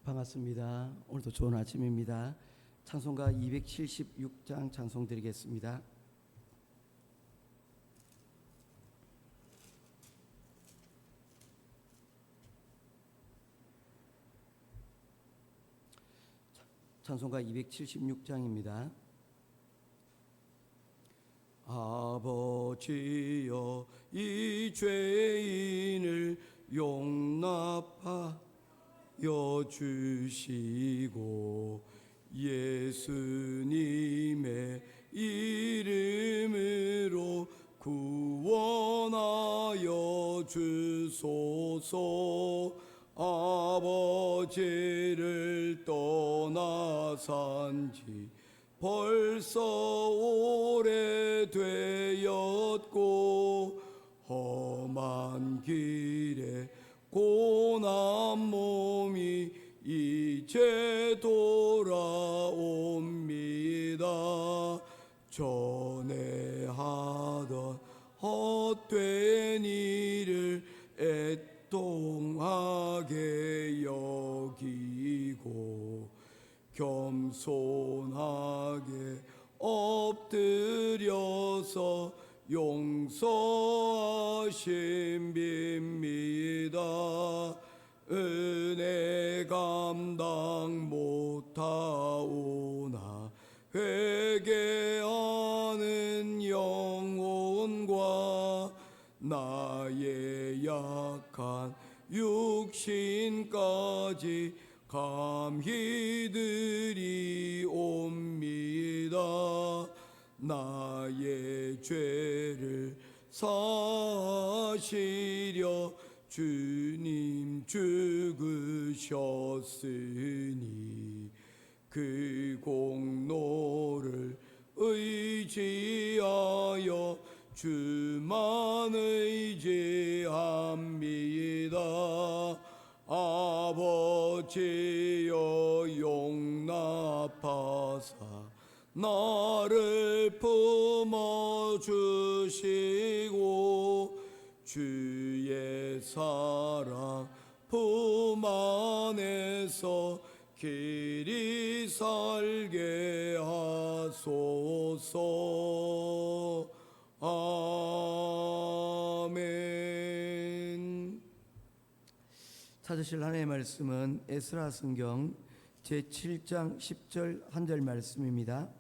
반갑습니다. 오늘도 좋은 아침입니다. 찬송가 276장 찬송 드리겠습니다. 찬송가 276장입니다. 아버지여 이 죄인을 용납하여 주시고 예수님의 이름으로 구원하여 주소서. 아버지를 떠나 산지 벌써 오래되었고 험한 길에 고난 몸이 이제 돌아옵니다. 전에 하던 헛된 일을 애통하게 여기고 겸손하게 엎드려서 용서하심 빕니다. 은혜 감당 못하오나 회개하는 영혼과 나의 약한 육신까지 감히 드리옵니다. 나의 죄를 사시려 주님 죽으셨으니 그 공로를 의지하여 주만 의지합니다. 아버지여 용납하사 나를 품어주시고 주의 사랑 품 안에서 길이 살게 하소서. 아멘. 찾으실 하나님의 말씀은 에스라 성경 제7장 10절 한 절 말씀입니다.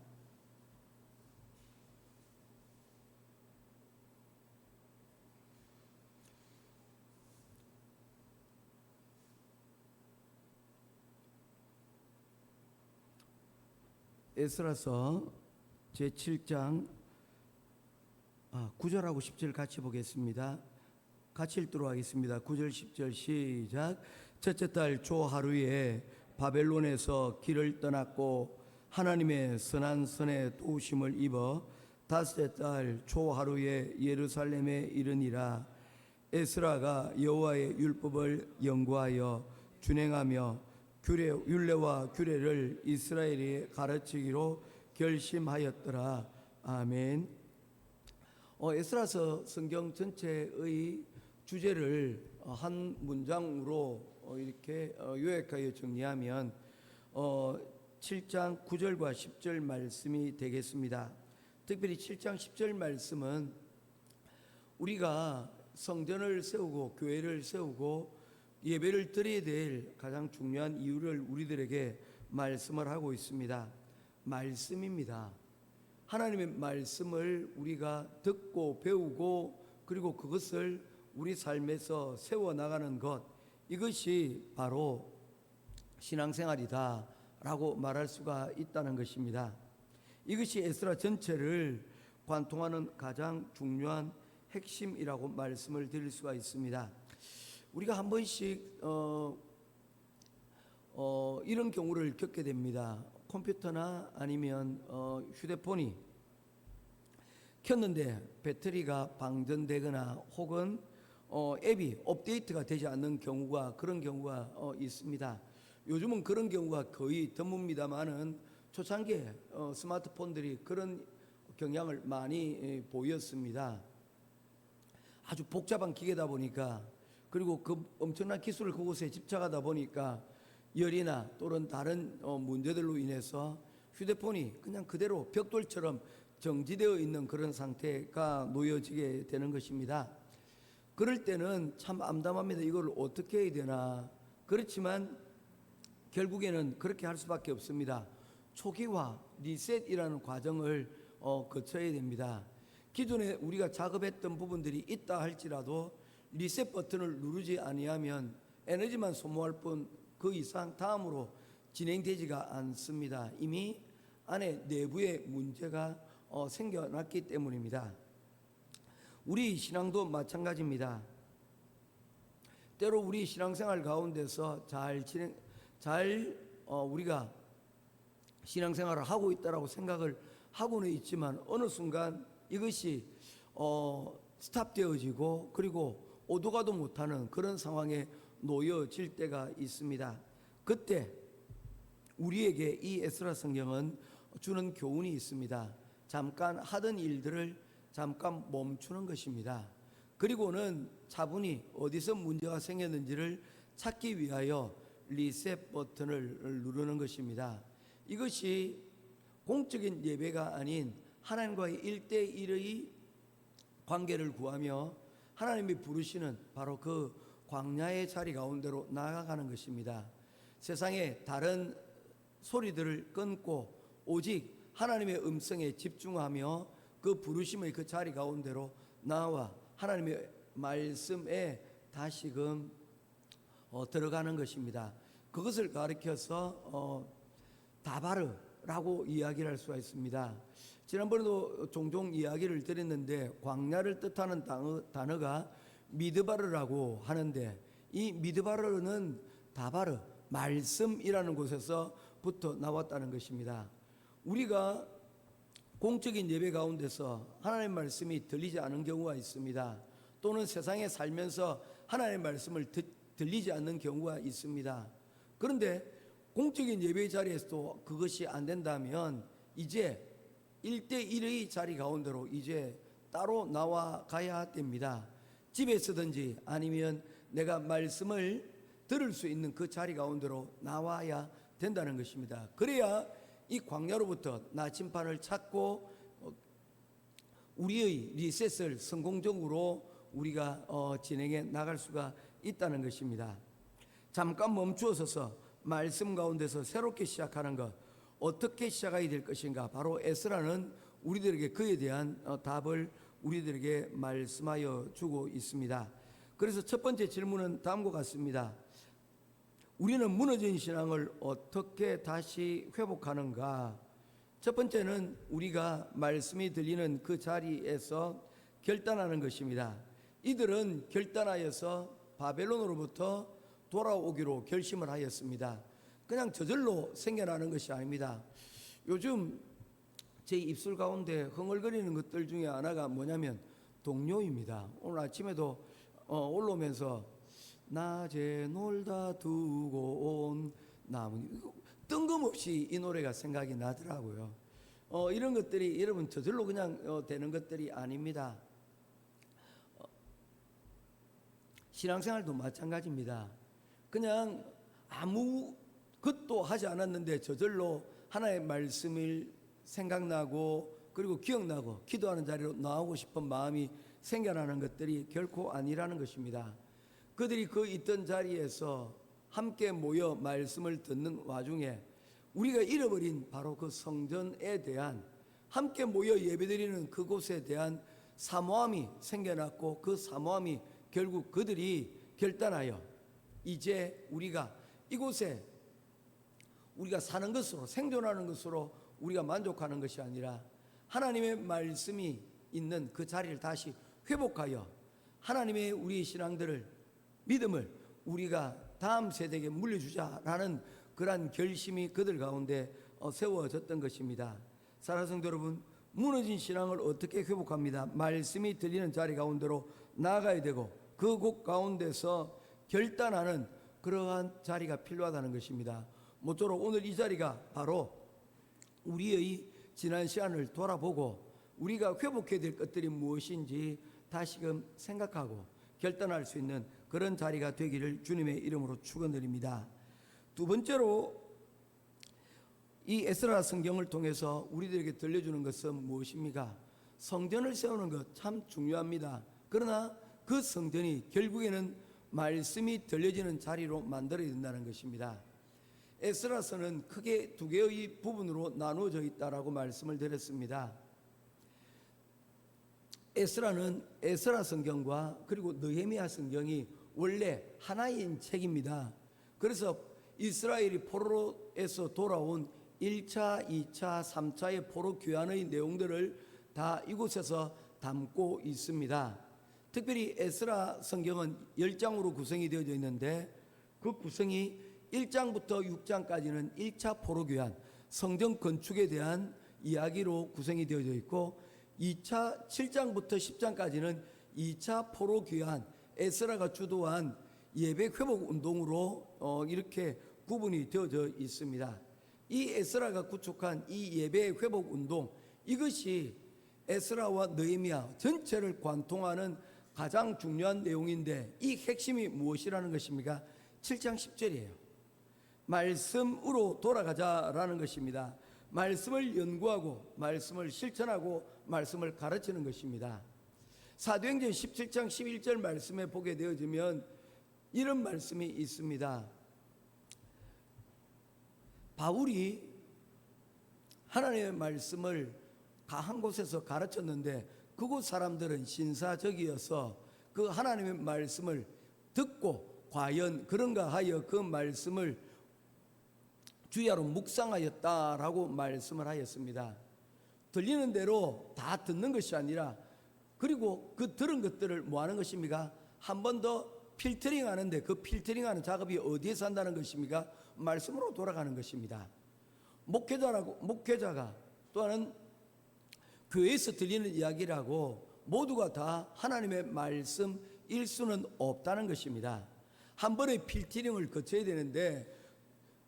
에스라서 제7장 9절하고 10절 같이 보겠습니다. 같이 읽도록 하겠습니다. 9절 10절 시작. 첫째 달 조하루에 바벨론에서 길을 떠났고 하나님의 선한 선에 도우심을 입어 다섯째 달 초하루에 예루살렘에 이르니라. 에스라가 여호와의 율법을 연구하여 준행하며 율례와 규례를 이스라엘에 가르치기로 결심하였더라. 아멘. 에스라서 성경 전체의 주제를 한 문장으로 이렇게 요약하여 정리하면 7장 9절과 10절 말씀이 되겠습니다. 특별히 7장 10절 말씀은 우리가 성전을 세우고 교회를 세우고 예배를 드려야 될 가장 중요한 이유를 우리들에게 말씀을 하고 있습니다. 말씀입니다. 하나님의 말씀을 우리가 듣고 배우고 그리고 그것을 우리 삶에서 세워나가는 것, 이것이 바로 신앙생활이다 라고 말할 수가 있다는 것입니다. 이것이 에스라 전체를 관통하는 가장 중요한 핵심이라고 말씀을 드릴 수가 있습니다. 우리가 한 번씩 이런 경우를 겪게 됩니다. 컴퓨터나 아니면 휴대폰이 켰는데 배터리가 방전되거나 혹은 앱이 업데이트가 되지 않는 경우가, 그런 경우가 있습니다. 요즘은 그런 경우가 거의 드뭅니다만은 초창기에 스마트폰들이 그런 경향을 많이 보였습니다. 아주 복잡한 기계다 보니까, 그리고 그 엄청난 기술을 그곳에 집착하다 보니까 열이나 또는 다른 문제들로 인해서 휴대폰이 그냥 그대로 벽돌처럼 정지되어 있는 그런 상태가 놓여지게 되는 것입니다. 그럴 때는 참 암담합니다. 이걸 어떻게 해야 되나. 그렇지만 결국에는 그렇게 할 수밖에 없습니다. 초기화, 리셋이라는 과정을 거쳐야 됩니다. 기존에 우리가 작업했던 부분들이 있다 할지라도 리셋 버튼을 누르지 아니하면 에너지만 소모할 뿐 그 이상 다음으로 진행되지가 않습니다. 이미 안에 내부에 문제가 생겨났기 때문입니다. 우리 신앙도 마찬가지입니다. 때로 우리 신앙생활 가운데서 우리가 신앙생활을 하고 있다라고 생각을 하고는 있지만 어느 순간 이것이 스탑되어지고 그리고 오도 가도 못하는 그런 상황에 놓여질 때가 있습니다. 그때 우리에게 이 에스라 성경은 주는 교훈이 있습니다. 잠깐 하던 일들을 잠깐 멈추는 것입니다. 그리고는 차분히 어디서 문제가 생겼는지를 찾기 위하여 리셋 버튼을 누르는 것입니다. 이것이 공적인 예배가 아닌 하나님과의 1대1의 관계를 구하며 하나님이 부르시는 바로 그 광야의 자리 가운데로 나아가는 것입니다. 세상의 다른 소리들을 끊고 오직 하나님의 음성에 집중하며 그 부르심의 그 자리 가운데로 나와 하나님의 말씀에 다시금 들어가는 것입니다. 그것을 가리켜서 다바르라고 이야기를 할 수가 있습니다. 지난번에도 종종 이야기를 드렸는데 광야를 뜻하는 단어가 미드바르라고 하는데 이 미드바르는 다바르, 말씀이라는 곳에서부터 나왔다는 것입니다. 우리가 공적인 예배 가운데서 하나님의 말씀이 들리지 않은 경우가 있습니다. 또는 세상에 살면서 하나님의 말씀을 들리지 않는 경우가 있습니다. 그런데 공적인 예배 자리에서도 그것이 안 된다면 이제 1대1의 자리 가운데로 이제 따로 나와 가야 됩니다. 집에서든지 아니면 내가 말씀을 들을 수 있는 그 자리 가운데로 나와야 된다는 것입니다. 그래야 이 광야로부터 나침판을 찾고 우리의 리셋을 성공적으로 우리가 진행해 나갈 수가 있다는 것입니다. 잠깐 멈추어서서 말씀 가운데서 새롭게 시작하는 것, 어떻게 시작해야 될 것인가. 바로 에스라는 우리들에게 그에 대한 답을 우리들에게 말씀하여 주고 있습니다. 그래서 첫 번째 질문은 다음과 같습니다. 우리는 무너진 신앙을 어떻게 다시 회복하는가? 첫 번째는 우리가 말씀이 들리는 그 자리에서 결단하는 것입니다. 이들은 결단하여서 바벨론으로부터 돌아오기로 결심을 하였습니다. 그냥 저절로 생겨나는 것이 아닙니다. 요즘 제 입술 가운데 흥얼거리는 것들 중에 하나가 뭐냐면 동요입니다. 오늘 아침에도 올라오면서 낮에 놀다 두고 온 나무, 뜬금없이 이 노래가 생각이 나더라고요. 이런 것들이 여러분 저절로 그냥 되는 것들이 아닙니다. 신앙생활도 마찬가지입니다. 그냥 아무것도 하지 않았는데 저절로 하나님의 말씀을 생각나고 그리고 기억나고 기도하는 자리로 나오고 싶은 마음이 생겨나는 것들이 결코 아니라는 것입니다. 그들이 그 있던 자리에서 함께 모여 말씀을 듣는 와중에 우리가 잃어버린 바로 그 성전에 대한, 함께 모여 예배드리는 그곳에 대한 사모함이 생겨났고, 그 사모함이 결국 그들이 결단하여 이제 우리가 이곳에 우리가 사는 것으로, 생존하는 것으로 우리가 만족하는 것이 아니라 하나님의 말씀이 있는 그 자리를 다시 회복하여 하나님의 우리 신앙들을, 믿음을 우리가 다음 세대에게 물려주자라는 그러한 결심이 그들 가운데 세워졌던 것입니다. 사랑하는 성도 여러분, 무너진 신앙을 어떻게 회복합니다? 말씀이 들리는 자리 가운데로 나아가야 되고 그곳 가운데서 결단하는 그러한 자리가 필요하다는 것입니다. 모쪼록 오늘 이 자리가 바로 우리의 지난 시간을 돌아보고 우리가 회복해야 될 것들이 무엇인지 다시금 생각하고 결단할 수 있는 그런 자리가 되기를 주님의 이름으로 축원드립니다. 두 번째로 이 에스라 성경을 통해서 우리들에게 들려주는 것은 무엇입니까? 성전을 세우는 것 참 중요합니다. 그러나 그 성전이 결국에는 말씀이 들려지는 자리로 만들어야 된다는 것입니다. 에스라서는 크게 두 개의 부분으로 나누어져 있다라고 말씀을 드렸습니다. 에스라는 에스라 성경과 그리고 느헤미야 성경이 원래 하나인 책입니다. 그래서 이스라엘이 포로에서 돌아온 1차, 2차, 3차의 포로 귀환의 내용들을 다 이곳에서 담고 있습니다. 특별히 에스라 성경은 10장으로 구성이 되어져 있는데 그 구성이 1장부터 6장까지는 1차 포로 귀환, 성전 건축에 대한 이야기로 구성이 되어져 있고 2차 7장부터 10장까지는 2차 포로 귀환, 에스라가 주도한 예배 회복 운동으로 이렇게 구분이 되어져 있습니다. 이 에스라가 구축한 이 예배 회복 운동, 이것이 에스라와 느헤미야 전체를 관통하는 가장 중요한 내용인데 이 핵심이 무엇이라는 것입니까? 7장 10절이에요. 말씀으로 돌아가자라는 것입니다. 말씀을 연구하고 말씀을 실천하고 말씀을 가르치는 것입니다. 사도행전 17장 11절 말씀에 보게 되어지면 이런 말씀이 있습니다. 바울이 하나님의 말씀을 한 곳에서 가르쳤는데 그곳 사람들은 신사적이어서 그 하나님의 말씀을 듣고 과연 그런가 하여 그 말씀을 주야로 묵상하였다라고 말씀을 하였습니다. 들리는 대로 다 듣는 것이 아니라 그리고 그 들은 것들을 뭐 하는 것입니까? 한 번 더 필터링 하는데 그 필터링 하는 작업이 어디에서 한다는 것입니까? 말씀으로 돌아가는 것입니다. 목회자가 또한 교회에서 들리는 이야기라고 모두가 다 하나님의 말씀일 수는 없다는 것입니다. 한 번의 필터링을 거쳐야 되는데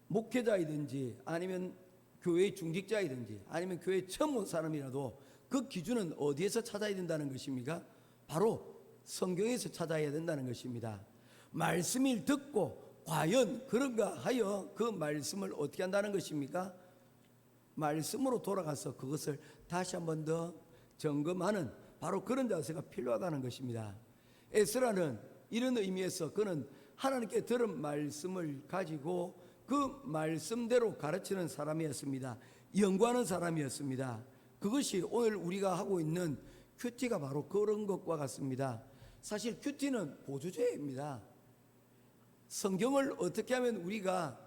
목회자이든지 아니면 교회 중직자이든지 아니면 교회 처음 온 사람이라도 그 기준은 어디에서 찾아야 된다는 것입니까? 바로 성경에서 찾아야 된다는 것입니다. 말씀을 듣고 과연 그런가 하여 그 말씀을 어떻게 한다는 것입니까? 말씀으로 돌아가서 그것을 다시 한 번 더 점검하는 바로 그런 자세가 필요하다는 것입니다. 에스라는 이런 의미에서 그는 하나님께 들은 말씀을 가지고 그 말씀대로 가르치는 사람이었습니다. 연구하는 사람이었습니다. 그것이 오늘 우리가 하고 있는 큐티가 바로 그런 것과 같습니다. 사실 큐티는 보조제입니다. 성경을 어떻게 하면 우리가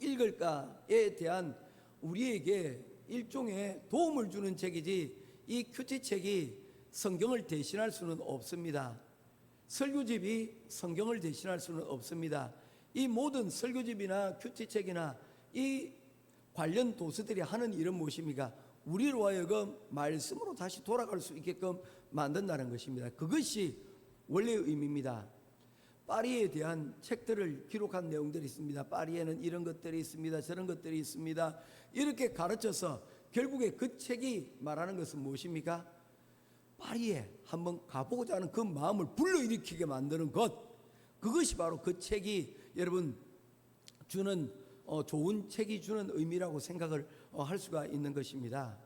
읽을까에 대한 우리에게 일종의 도움을 주는 책이지 이 큐티 책이 성경을 대신할 수는 없습니다. 설교집이 성경을 대신할 수는 없습니다. 이 모든 설교집이나 큐티 책이나 이 관련 도서들이 하는 일은 무엇입니까? 우리로 하여금 말씀으로 다시 돌아갈 수 있게끔 만든다는 것입니다. 그것이 원래의 의미입니다. 파리에 대한 책들을 기록한 내용들이 있습니다. 파리에는 이런 것들이 있습니다. 저런 것들이 있습니다. 이렇게 가르쳐서 결국에 그 책이 말하는 것은 무엇입니까? 파리에 한번 가보고자 하는 그 마음을 불러일으키게 만드는 것, 그것이 바로 그 책이 여러분 주는 좋은 책이 주는 의미라고 생각을 할 수가 있는 것입니다.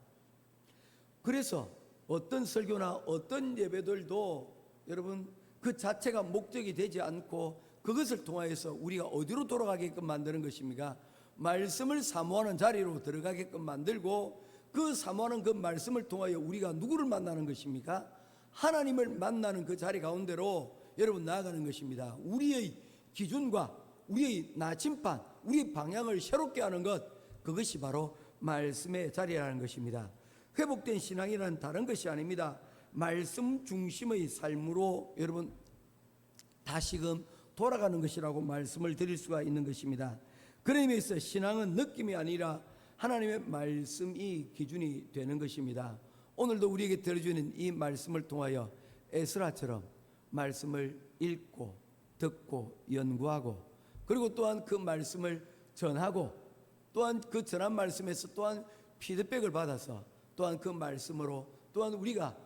그래서 어떤 설교나 어떤 예배들도 여러분 그 자체가 목적이 되지 않고 그것을 통하여서 우리가 어디로 돌아가게끔 만드는 것입니까? 말씀을 사모하는 자리로 들어가게끔 만들고 그 사모하는 그 말씀을 통하여 우리가 누구를 만나는 것입니까? 하나님을 만나는 그 자리 가운데로 여러분 나아가는 것입니다. 우리의 기준과 우리의 나침반, 우리의 방향을 새롭게 하는 것, 그것이 바로 말씀의 자리라는 것입니다. 회복된 신앙이란 다른 것이 아닙니다. 말씀 중심의 삶으로 여러분 다시금 돌아가는 것이라고 말씀을 드릴 수가 있는 것입니다. 그런 의미에서 신앙은 느낌이 아니라 하나님의 말씀이 기준이 되는 것입니다. 오늘도 우리에게 들려주는 이 말씀을 통하여 에스라처럼 말씀을 읽고 듣고 연구하고 그리고 또한 그 말씀을 전하고 또한 그 전한 말씀에서 또한 피드백을 받아서 또한 그 말씀으로 또한 우리가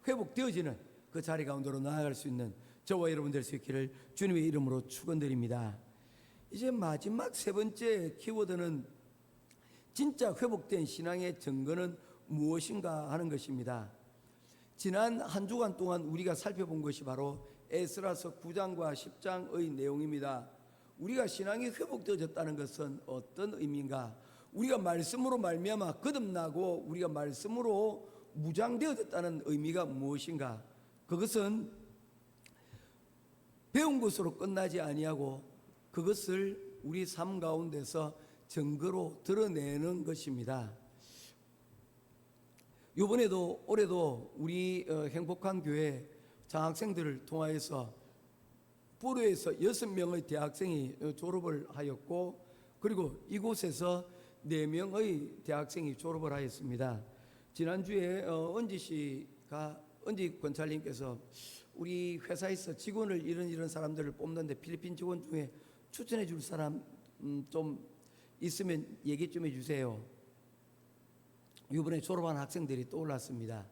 회복되어지는 그 자리 가운데로 나아갈 수 있는 저와 여러분 될 수 있기를 주님의 이름으로 축원드립니다. 이제 마지막 세 번째 키워드는 진짜 회복된 신앙의 증거는 무엇인가 하는 것입니다. 지난 한 주간 동안 우리가 살펴본 것이 바로 에스라서 9장과 10장의 내용입니다. 우리가 신앙이 회복되어졌다는 것은 어떤 의미인가? 우리가 말씀으로 말미암아 거듭나고 우리가 말씀으로 무장되어졌다는 의미가 무엇인가? 그것은 배운 것으로 끝나지 아니하고 그것을 우리 삶 가운데서 증거로 드러내는 것입니다. 이번에도 올해도 우리 행복한 교회 장학생들을 통하여서 포로에서 6명의 대학생이 졸업을 하였고, 그리고 이곳에서 4명의 대학생이 졸업을 하였습니다. 지난주에 은지 권찰님께서 우리 회사에서 직원을 이런 사람들을 뽑는데 필리핀 직원 중에 추천해 줄 사람 좀 있으면 얘기 좀 해주세요. 이번에 졸업한 학생들이 떠올랐습니다.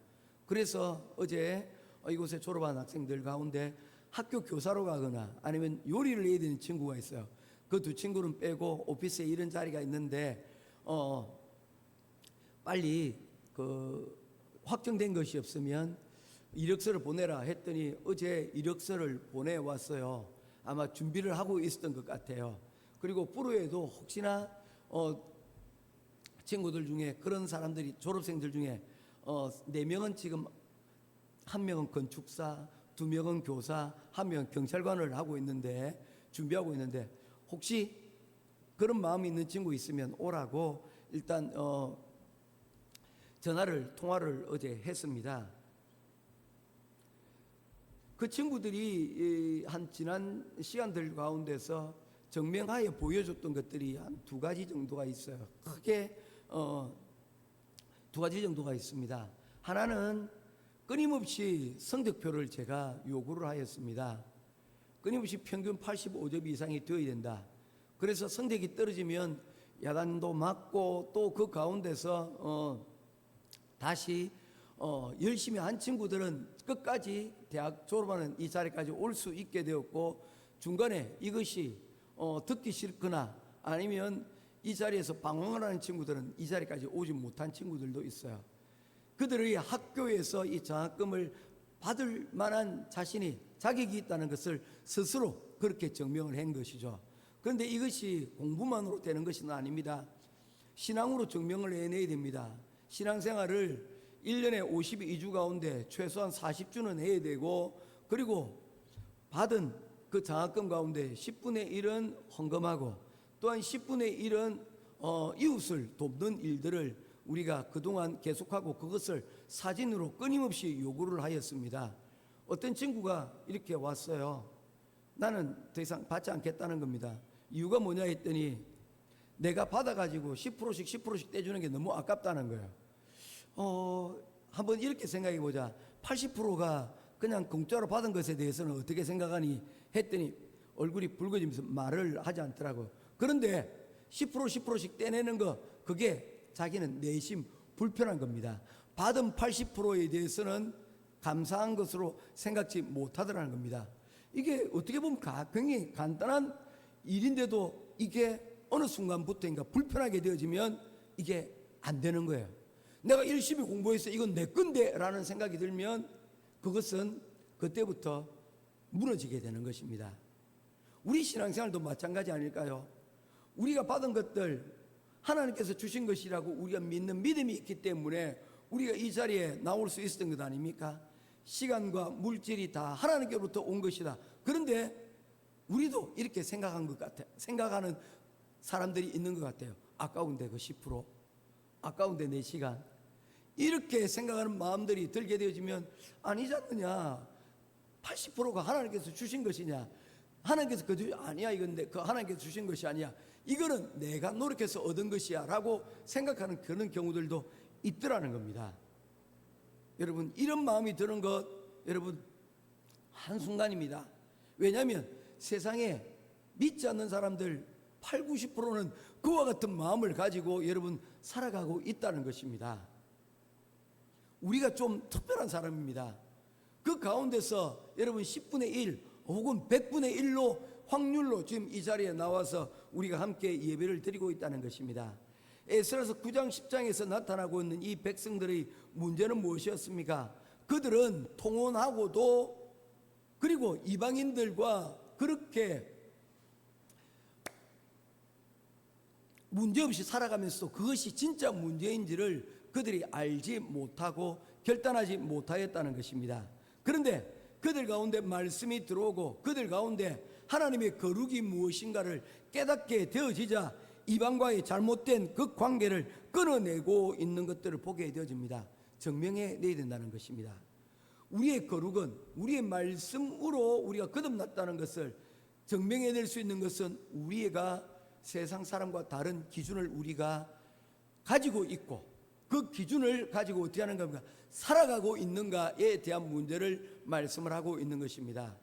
그래서 어제 이곳에 졸업한 학생들 가운데 학교 교사로 가거나 아니면 요리를 해야 되는 친구가 있어요. 그 두 친구는 빼고 오피스에 이런 자리가 있는데 빨리 확정된 것이 없으면 이력서를 보내라 했더니 어제 이력서를 보내왔어요. 아마 준비를 하고 있었던 것 같아요. 그리고 부르에도 혹시나 친구들 중에 그런 사람들이 졸업생들 중에 4명은 지금 1명은 건축사, 2명은 교사, 1명은 경찰관을 하고 있는데 준비하고 있는데 혹시 그런 마음이 있는 친구 있으면 오라고 일단 통화를 어제 했습니다. 그 친구들이 한 지난 시간들 가운데서 정명하에 보여줬던 것들이 한 2가지 정도가 있어요. 크게 2가지 정도가 있습니다. 하나는 끊임없이 성적표를 제가 요구를 하였습니다. 끊임없이 평균 85점 이상이 되어야 된다. 그래서 성적이 떨어지면 야단도 맞고 또 그 가운데서 다시 열심히 한 친구들은 끝까지 대학 졸업하는 이 자리까지 올 수 있게 되었고, 중간에 이것이 듣기 싫거나 아니면 이 자리에서 방황을 하는 친구들은 이 자리까지 오지 못한 친구들도 있어요. 그들의 학교에서 이 장학금을 받을 만한 자격이 있다는 것을 스스로 그렇게 증명을 한 것이죠. 그런데 이것이 공부만으로 되는 것은 아닙니다. 신앙으로 증명을 해내야 됩니다. 신앙생활을 1년에 52주 가운데 최소한 40주는 해야 되고, 그리고 받은 그 장학금 가운데 10분의 1은 헌금하고 또한 10분의 1은 이웃을 돕는 일들을 우리가 그동안 계속하고 그것을 사진으로 끊임없이 요구를 하였습니다. 어떤 친구가 이렇게 왔어요. 나는 더 이상 받지 않겠다는 겁니다. 이유가 뭐냐 했더니 내가 받아가지고 10%씩 떼주는 게 너무 아깝다는 거예요. 한번 이렇게 생각해 보자. 80%가 그냥 공짜로 받은 것에 대해서는 어떻게 생각하니 했더니 얼굴이 붉어지면서 말을 하지 않더라고요. 그런데 10%씩 떼내는 거, 그게 자기는 내심 불편한 겁니다. 받은 80%에 대해서는 감사한 것으로 생각지 못하더라는 겁니다. 이게 어떻게 보면 굉장히 간단한 일인데도 이게 어느 순간부터인가 불편하게 되어지면 이게 안 되는 거예요. 내가 열심히 공부해서 이건 내 건데 라는 생각이 들면 그것은 그때부터 무너지게 되는 것입니다. 우리 신앙생활도 마찬가지 아닐까요? 우리가 받은 것들 하나님께서 주신 것이라고 우리가 믿는 믿음이 있기 때문에 우리가 이 자리에 나올 수 있었던 것 아닙니까? 시간과 물질이 다 하나님께로부터 온 것이다. 그런데 우리도 이렇게 생각한 것 같아요. 생각하는 사람들이 있는 것 같아요. 아까운데 그 10%, 아까운데 내 시간, 이렇게 생각하는 마음들이 들게 되어지면 아니지 않느냐, 80%가 하나님께서 주신 것이냐, 하나님께서 아니야, 이건 그 하나님께서 주신 것이 아니야, 이거는 내가 노력해서 얻은 것이야 라고 생각하는 그런 경우들도 있더라는 겁니다. 여러분, 이런 마음이 드는 것, 여러분, 한순간입니다. 왜냐하면 세상에 믿지 않는 사람들 80~90%는 그와 같은 마음을 가지고 여러분 살아가고 있다는 것입니다. 우리가 좀 특별한 사람입니다. 그 가운데서 여러분 10분의 1 혹은 100분의 1로 확률로 지금 이 자리에 나와서 우리가 함께 예배를 드리고 있다는 것입니다. 에스라서 9장 10장에서 나타나고 있는 이 백성들의 문제는 무엇이었습니까? 그들은 통혼하고도 그리고 이방인들과 그렇게 문제없이 살아가면서 그것이 진짜 문제인지를 그들이 알지 못하고 결단하지 못하였다는 것입니다. 그런데 그들 가운데 말씀이 들어오고 그들 가운데 하나님의 거룩이 무엇인가를 깨닫게 되어지자 이방과의 잘못된 그 관계를 끊어내고 있는 것들을 보게 되어집니다. 증명해 내야 된다는 것입니다. 우리의 거룩은 우리의 말씀으로 우리가 거듭났다는 것을 증명해낼 수 있는 것은 우리가 세상 사람과 다른 기준을 우리가 가지고 있고 그 기준을 가지고 어떻게 하는 겁니까? 살아가고 있는가에 대한 문제를 말씀을 하고 있는 것입니다.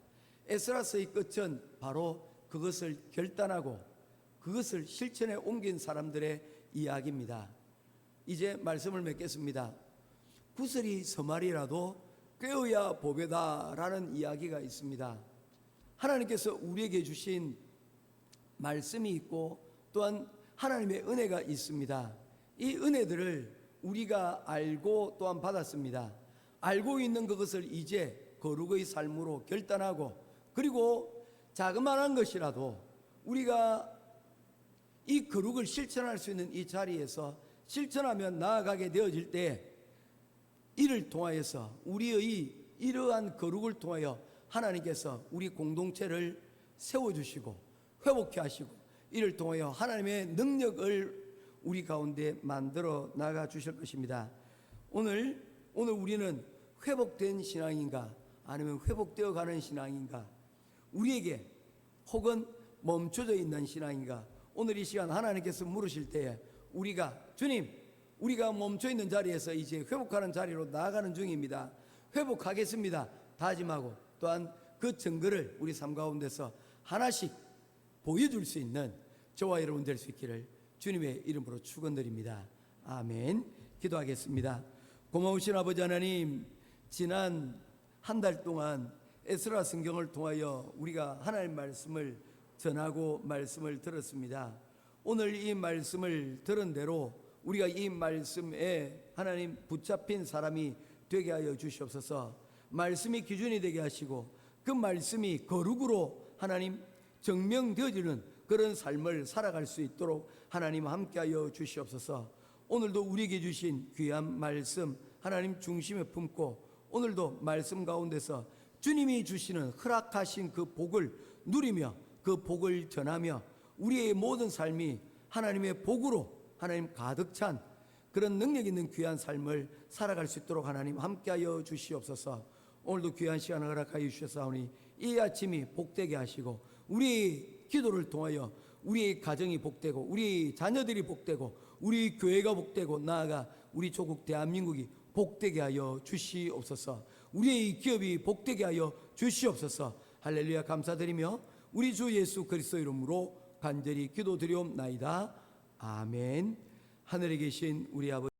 에스라서의 끝은 바로 그것을 결단하고 그것을 실천에 옮긴 사람들의 이야기입니다. 이제 말씀을 맺겠습니다. 구슬이 서말이라도 꿰어야 보배다라는 이야기가 있습니다. 하나님께서 우리에게 주신 말씀이 있고 또한 하나님의 은혜가 있습니다. 이 은혜들을 우리가 알고 또한 받았습니다. 알고 있는 그것을 이제 거룩의 삶으로 결단하고 그리고 자그마한 것이라도 우리가 이 거룩을 실천할 수 있는 이 자리에서 실천하며 나아가게 되어질 때 이를 통하여서 우리의 이러한 거룩을 통하여 하나님께서 우리 공동체를 세워주시고 회복케 하시고 이를 통하여 하나님의 능력을 우리 가운데 만들어 나가 주실 것입니다. 오늘 우리는 회복된 신앙인가 아니면 회복되어 가는 신앙인가, 우리에게 혹은 멈춰져 있는 신앙인가, 오늘 이 시간 하나님께서 물으실 때에 우리가 주님 우리가 멈춰 있는 자리에서 이제 회복하는 자리로 나아가는 중입니다. 회복하겠습니다 다짐하고 또한 그 증거를 우리 삶 가운데서 하나씩 보여줄 수 있는 저와 여러분 될 수 있기를 주님의 이름으로 축원드립니다. 아멘. 기도하겠습니다. 고마우신 아버지 하나님, 지난 한 달 동안 에스라 성경을 통하여 우리가 하나님 말씀을 전하고 말씀을 들었습니다. 오늘 이 말씀을 들은 대로 우리가 이 말씀에 하나님 붙잡힌 사람이 되게 하여 주시옵소서. 말씀이 기준이 되게 하시고 그 말씀이 거룩으로 하나님 증명되어지는 그런 삶을 살아갈 수 있도록 하나님 함께하여 주시옵소서. 오늘도 우리에게 주신 귀한 말씀 하나님 중심에 품고 오늘도 말씀 가운데서 주님이 주시는 허락하신 그 복을 누리며 그 복을 전하며 우리의 모든 삶이 하나님의 복으로 하나님 가득 찬 그런 능력 있는 귀한 삶을 살아갈 수 있도록 하나님 함께하여 주시옵소서. 오늘도 귀한 시간을 허락하여 주셨사오니 이 아침이 복되게 하시고 우리의 기도를 통하여 우리의 가정이 복되고 우리 자녀들이 복되고 우리 교회가 복되고 나아가 우리 조국 대한민국이 복되게 하여 주시옵소서. 우리의 기업이 복되게 하여 주시옵소서. 할렐루야. 감사드리며 우리 주 예수 그리스도 이름으로 간절히 기도드리옵나이다. 아멘. 하늘에 계신 우리 아버지